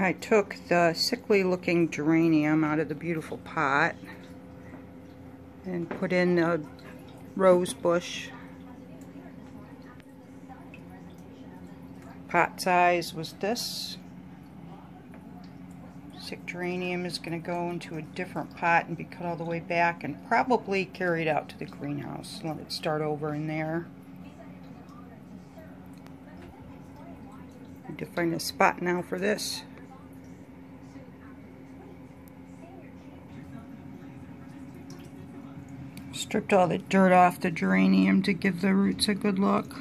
I took the sickly looking geranium out of the beautiful pot and put in a rose bush. Pot size was this. Sick geranium is going to go into a different pot and be cut all the way back and probably carried out to the greenhouse. Let it start over in there. Need to find a spot now for this. Stripped all the dirt off the geranium to give the roots a good look.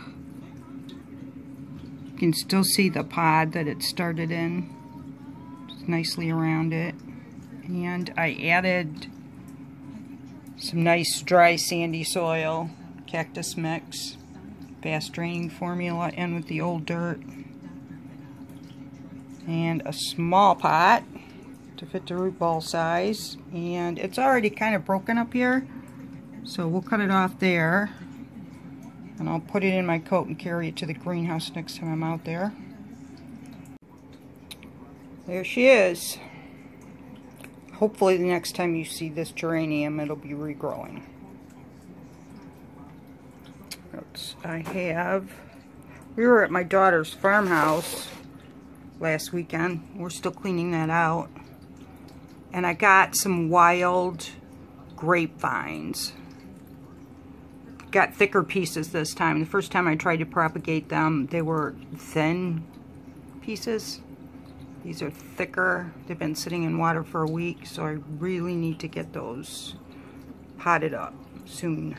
You can still see the pod that it started in. Just nicely around it. And I added some nice dry sandy soil, cactus mix, fast draining formula in with the old dirt. And a small pot to fit the root ball size. And it's already kind of broken up here. So we'll cut it off there, and I'll put it in my coat and carry it to the greenhouse next time I'm out there. There she is. Hopefully the next time you see this geranium, it'll be regrowing. We were at my daughter's farmhouse last weekend. We're still cleaning that out. And I got some wild grapevines. Got thicker pieces this time. The first time I tried to propagate them, they were thin pieces. These are thicker. They've been sitting in water for a week, so I really need to get those potted up soon.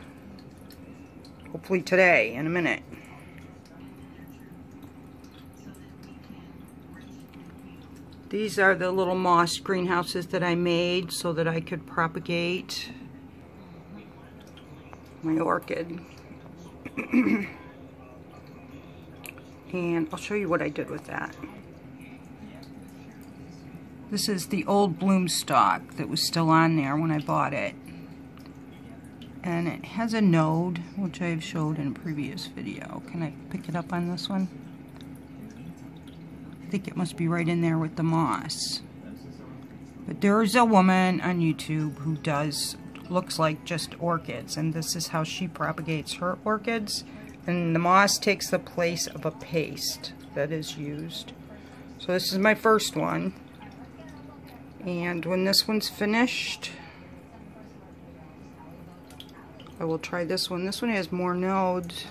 Hopefully today, in a minute. These are the little moss greenhouses that I made so that I could propagate my orchid. And I'll show you what I did with that. This is the old bloom stalk that was still on there when I bought it. And it has a node, which I've showed in a previous video. Can I pick it up on this one? I think it must be right in there with the moss. But there's a woman on YouTube who looks like just orchids, and this is how she propagates her orchids, and the moss takes the place of a paste that is used. So this is my first one, and when this one's finished I will try this one. This one has more nodes.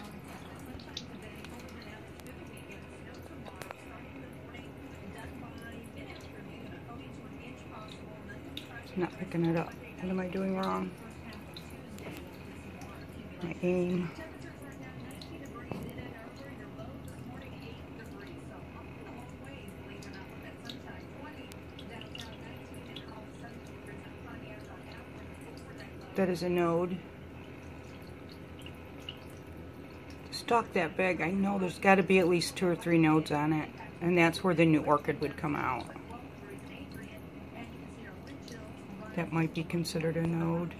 It's not picking it up. What am I doing wrong? My aim. That is a node. To stalk that big, I know there's got to be at least 2 or 3 nodes on it, and that's where the new orchid would come out. That might be considered a node.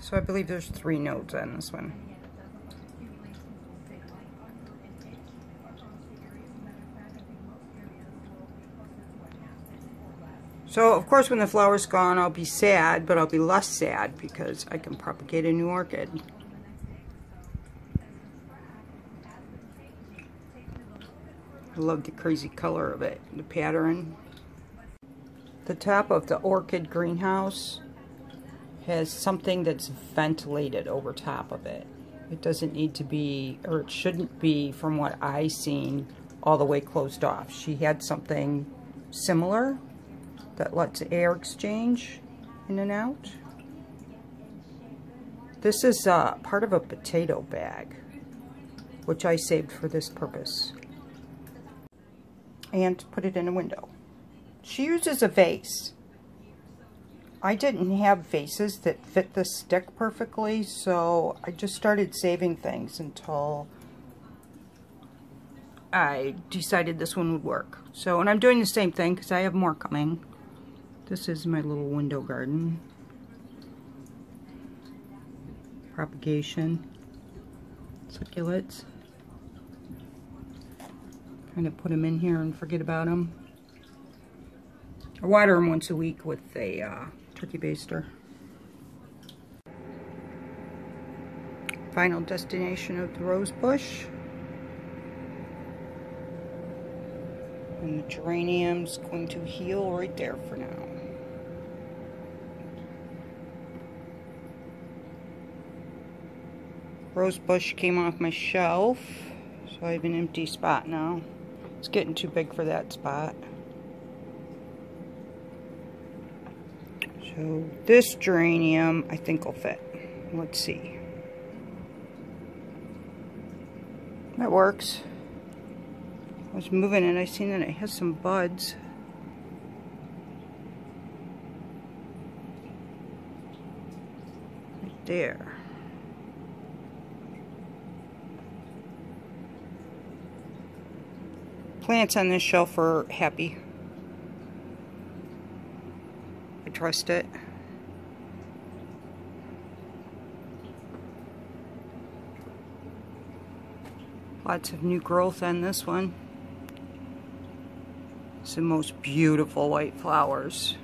So I believe there's 3 nodes on this one. So of course when the flower's gone I'll be sad, but I'll be less sad because I can propagate a new orchid. I love the crazy color of it, the pattern. The top of the orchid greenhouse has something that's ventilated over top of it. It doesn't need to be, or it shouldn't be, from what I've seen, all the way closed off. She had something similar that lets air exchange in and out. This is part of a potato bag, which I saved for this purpose. And put it in a window. She uses a vase. I didn't have vases that fit the stick perfectly, so I just started saving things until I decided this one would work. So, and I'm doing the same thing because I have more coming. This is my little window garden. Propagation. succulents. Kind of put them in here and forget about them. I water them once a week with a turkey baster. Final destination of the rose bush. And the geranium's going to heal right there for now. Rose bush came off my shelf, so I have an empty spot now. It's getting too big for that spot. So this geranium I think will fit. Let's see. That works. I was moving it, I seen that it has some buds. Right there. Plants on this shelf are happy. I trust it. Lots of new growth on this one. It's the most beautiful white flowers.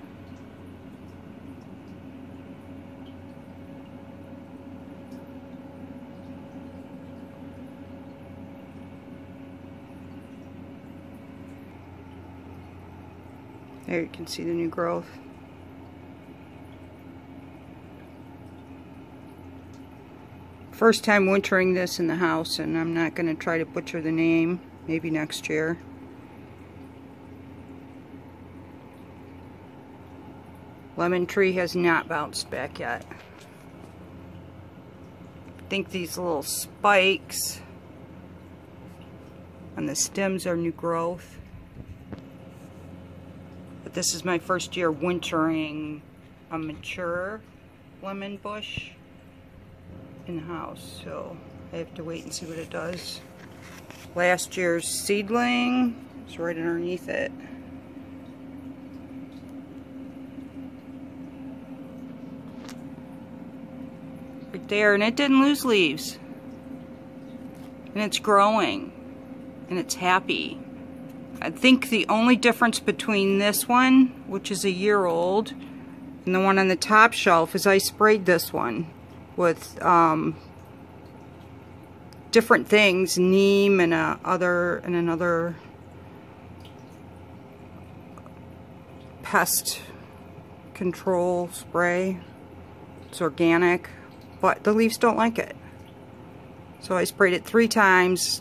There you can see the new growth. First time wintering this in the house, and I'm not going to try to butcher the name. Maybe next year. Lemon tree has not bounced back yet. I think these little spikes on the stems are new growth. But this is my first year wintering a mature lemon bush in the house, so I have to wait and see what it does. Last year's seedling is right underneath it. Right there, and it didn't lose leaves. And it's growing. And it's happy. I think the only difference between this one, which is a year old, and the one on the top shelf is I sprayed this one with different things, neem and another pest control spray. It's organic, but the leaves don't like it. So I sprayed it 3 times.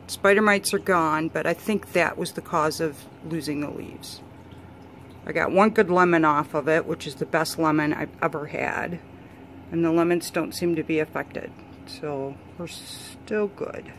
Spider mites are gone, but I think that was the cause of losing the leaves. I got 1 good lemon off of it, which is the best lemon I've ever had. And the lemons don't seem to be affected. So we're still good.